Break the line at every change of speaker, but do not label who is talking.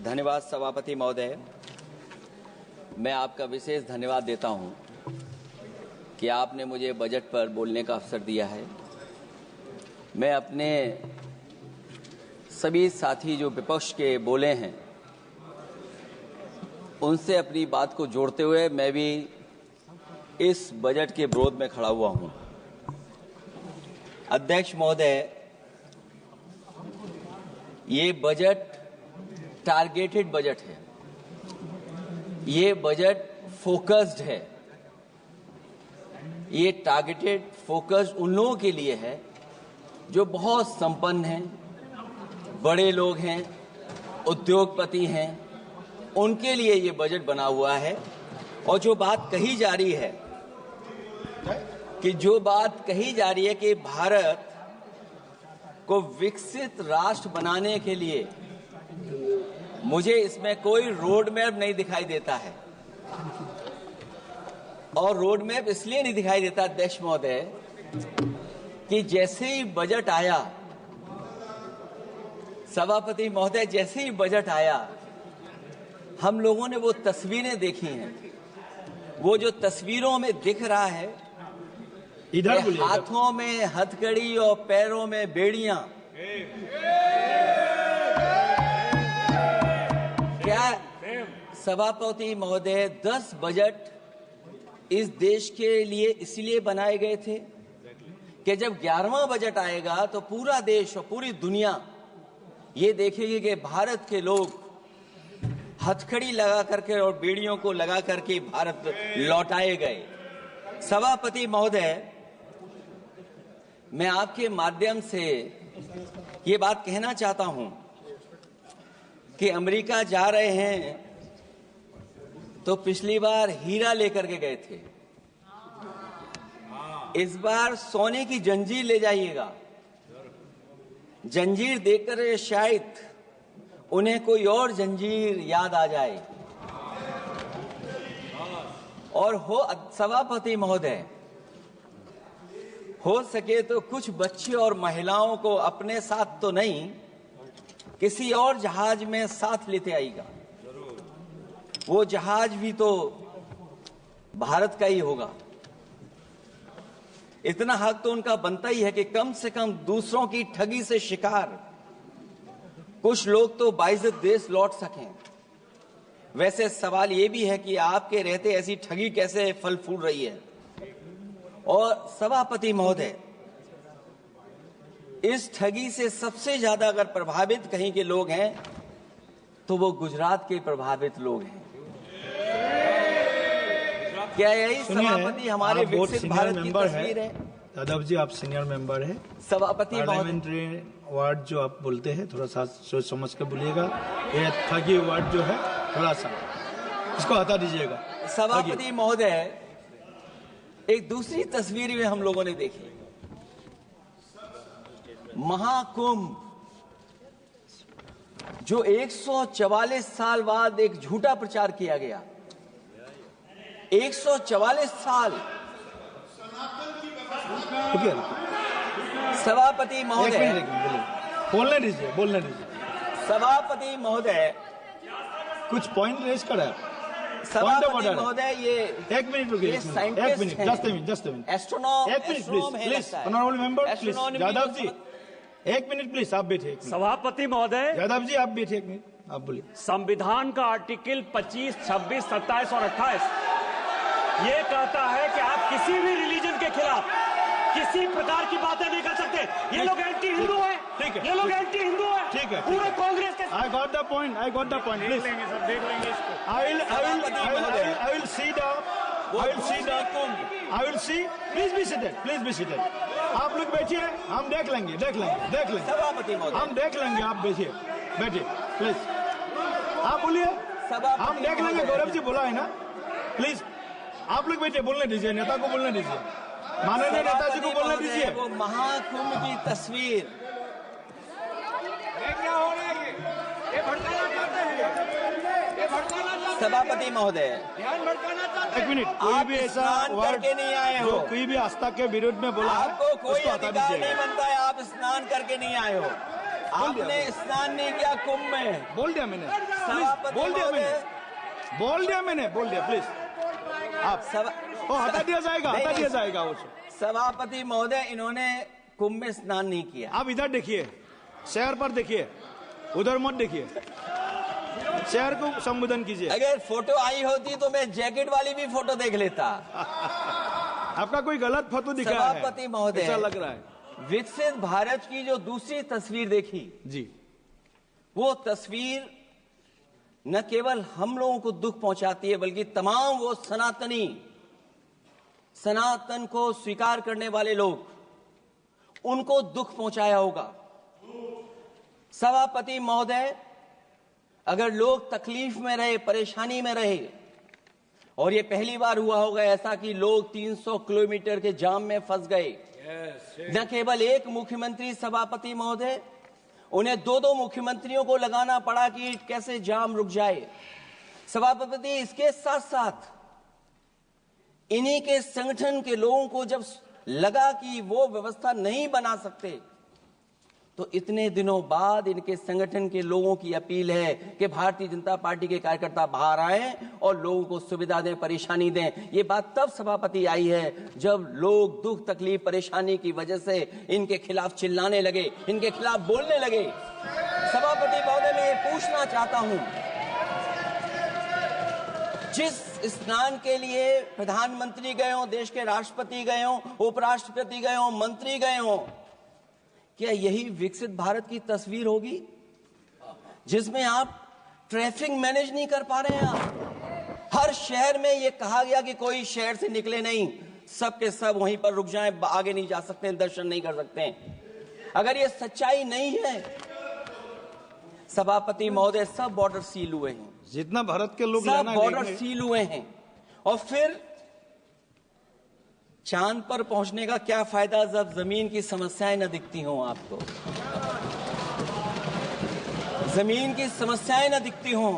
धन्यवाद सभापति महोदय। मैं आपका विशेष धन्यवाद देता हूं कि आपने मुझे बजट पर बोलने का अवसर दिया है। मैं अपने सभी साथी जो विपक्ष के बोले हैं उनसे अपनी बात को जोड़ते हुए मैं भी इस बजट के विरोध में खड़ा हुआ हूं। अध्यक्ष महोदय, ये बजट टारगेटेड बजट है, ये बजट फोकस्ड है। ये टारगेटेड फोकस्ड उन लोगों के लिए है जो बहुत संपन्न हैं, बड़े लोग हैं, उद्योगपति हैं, उनके लिए ये बजट बना हुआ है। और जो बात कही जा रही है कि भारत को विकसित राष्ट्र बनाने के लिए मुझे इसमें कोई रोड मैप नहीं दिखाई देता है। और रोड मैप इसलिए नहीं दिखाई देता अध्यक्ष महोदय कि जैसे ही बजट आया, सभापति महोदय, जैसे ही बजट आया हम लोगों ने वो तस्वीरें देखी हैं। वो जो तस्वीरों में दिख रहा है, इधर हाथों में हथकड़ी और पैरों में बेड़ियां, क्या सभापति महोदय 10 बजट इस देश के लिए इसलिए बनाए गए थे कि जब 11वां बजट आएगा तो पूरा देश और पूरी दुनिया ये देखेगी कि भारत के लोग हथकड़ी लगा करके और बेड़ियों को लगा करके भारत लौटाए गए। सभापति महोदय, मैं आपके माध्यम से ये बात कहना चाहता हूं कि अमेरिका जा रहे हैं तो पिछली बार हीरा लेकर के गए थे, इस बार सोने की जंजीर ले जाइएगा। जंजीर देखकर शायद उन्हें कोई और जंजीर याद आ जाए। और हो सभापति महोदय, हो सके तो कुछ बच्चे और महिलाओं को अपने साथ तो नहीं, किसी और जहाज में साथ लेते आएगा। वो जहाज भी तो भारत का ही होगा। इतना हक तो उनका बनता ही है कि कम से कम दूसरों की ठगी से शिकार कुछ लोग तो बाइज्जत देश लौट सकें। वैसे सवाल ये भी है कि आपके रहते ऐसी ठगी कैसे फल फूल रही है। और सभापति महोदय, इस ठगी से सबसे ज्यादा अगर प्रभावित कहीं के लोग हैं तो वो गुजरात के प्रभावित लोग हैं। क्या यही सभापति हमारे विकसित भारत की तस्वीर है?
यादव जी, आप सीनियर मेंबर हैं।
सभापति
पार्लियामेंट्री वर्ड जो आप बोलते हैं थोड़ा सा सोच समझ कर बोलिएगा। ये ठगी वर्ड जो है थोड़ा सा इसको हटा दीजिएगा।
सभापति महोदय, एक दूसरी तस्वीर में हम लोगों ने देखी, महाकुंभ, जो 144 साल बाद एक झूठा प्रचार किया गया। 144 साल। सभापति महोदय,
बोलने दीजिए।
सभापति महोदय,
कुछ पॉइंट रेज करा।
सभापति महोदय, ये
एक मिनट रुकिए, एक मिनट, जस्ट मिनट,
एस्ट्रोनॉम,
एक मिनट please, honourable member please, Yadav ji एक मिनट प्लीज, आप बैठे।
सभापति महोदय,
यादव जी आप बैठे, एक मिनट, आप बोलिए।
संविधान का आर्टिकल 25, 26, 27 और 28 ये कहता है कि आप किसी भी रिलीजन के खिलाफ किसी प्रकार की बातें नहीं कर सकते। ये लोग एंटी हिंदू हैं,
ठीक है,
ये लोग एंटी हिंदू हैं,
ठीक है,
पूरे कांग्रेस के।
I got the point,
देख लेंगे सर, देख लेंगे इसको।
I will see, please be seated, आप लोग बैठिए, हम देख लेंगे।
सभापति महोदय,
हम देख लेंगे, आप बैठिए प्लीज, आप बोलिए, हम देख लेंगे। गौरव जी बोला है ना, प्लीज आप लोग बैठिए, बोलने दीजिए, नेता को बोलने दीजिए, माननीय नेताजी को बोलने दीजिए।
वो महाकुंभ की तस्वीर,
क्या हो रहा है? ये भड़काना चाहते हैं, ये भड़काना चाहते हैं।
सभापति महोदय,
ध्यान भड़काना चाहते हैं।
एक मिनट, कोई भी ऐसा
करके नहीं आए हो,
कोई भी आस्था के विरुद्ध में बोला,
आपको कोई
उसको हटा
अधिकार
दीजिए।
नहीं बनता है, आप स्नान करके नहीं आए हो। आपने स्नान नहीं किया कुंभ में।
बोल दिया मैंने,
सभापति
बोल दिया
महोदय,
मैंने, बोल दिया प्लीज। आप हटा दिया जाएगा वो।
सभापति महोदय, इन्होंने कुंभ में स्नान नहीं किया।
आप इधर देखिए, शहर पर देखिए, उधर मत देखिए, शहर को संबोधन कीजिए।
अगर फोटो आई होती तो मैं जैकेट वाली भी फोटो देख लेता।
आपका कोई गलत फोटो दिखा है,
सभापति महोदय,
ऐसा लग रहा है।
विकसित भारत की जो दूसरी तस्वीर देखी
जी,
वो तस्वीर न केवल हम लोगों को दुख पहुंचाती है, बल्कि तमाम वो सनातन को स्वीकार करने वाले लोग, उनको दुख पहुंचाया होगा। सभापति महोदय, अगर लोग तकलीफ में रहे, परेशानी में रहे, और ये पहली बार हुआ होगा ऐसा कि लोग 300 किलोमीटर के जाम में फंस गए। न केवल एक मुख्यमंत्री सभापति महोदय, उन्हें 2-2 मुख्यमंत्रियों को लगाना पड़ा कि कैसे जाम रुक जाए। सभापति, इसके साथ साथ इन्हीं के संगठन के लोगों को जब लगा कि वो व्यवस्था नहीं बना सकते, तो इतने दिनों बाद इनके संगठन के लोगों की अपील है कि भारतीय जनता पार्टी के कार्यकर्ता बाहर आए और लोगों को सुविधा दें, परेशानी दें। ये बात तब सभापति आई है जब लोग दुख, तकलीफ, परेशानी की वजह से इनके खिलाफ चिल्लाने लगे, इनके खिलाफ बोलने लगे। सभापति महोदय, मैं ये पूछना चाहता हूं, जिस स्नान के लिए प्रधानमंत्री गए हो, देश के राष्ट्रपति गए हो, उपराष्ट्रपति गए हो, मंत्री गए हो, क्या यही विकसित भारत की तस्वीर होगी जिसमें आप ट्रैफिक मैनेज नहीं कर पा रहे हैं? आप हर शहर में ये कहा गया कि कोई शहर से निकले नहीं, सब के सब वहीं पर रुक जाएं, आगे नहीं जा सकते, दर्शन नहीं कर सकते। अगर ये सच्चाई नहीं है सभापति महोदय, सब बॉर्डर सील हुए हैं,
जितना भारत के लोग
सब बॉर्डर सील हुए हैं, और फिर चांद पर पहुंचने का क्या फायदा जब जमीन की समस्याएं न दिखती हों आपको, जमीन की समस्याएं न दिखती हों।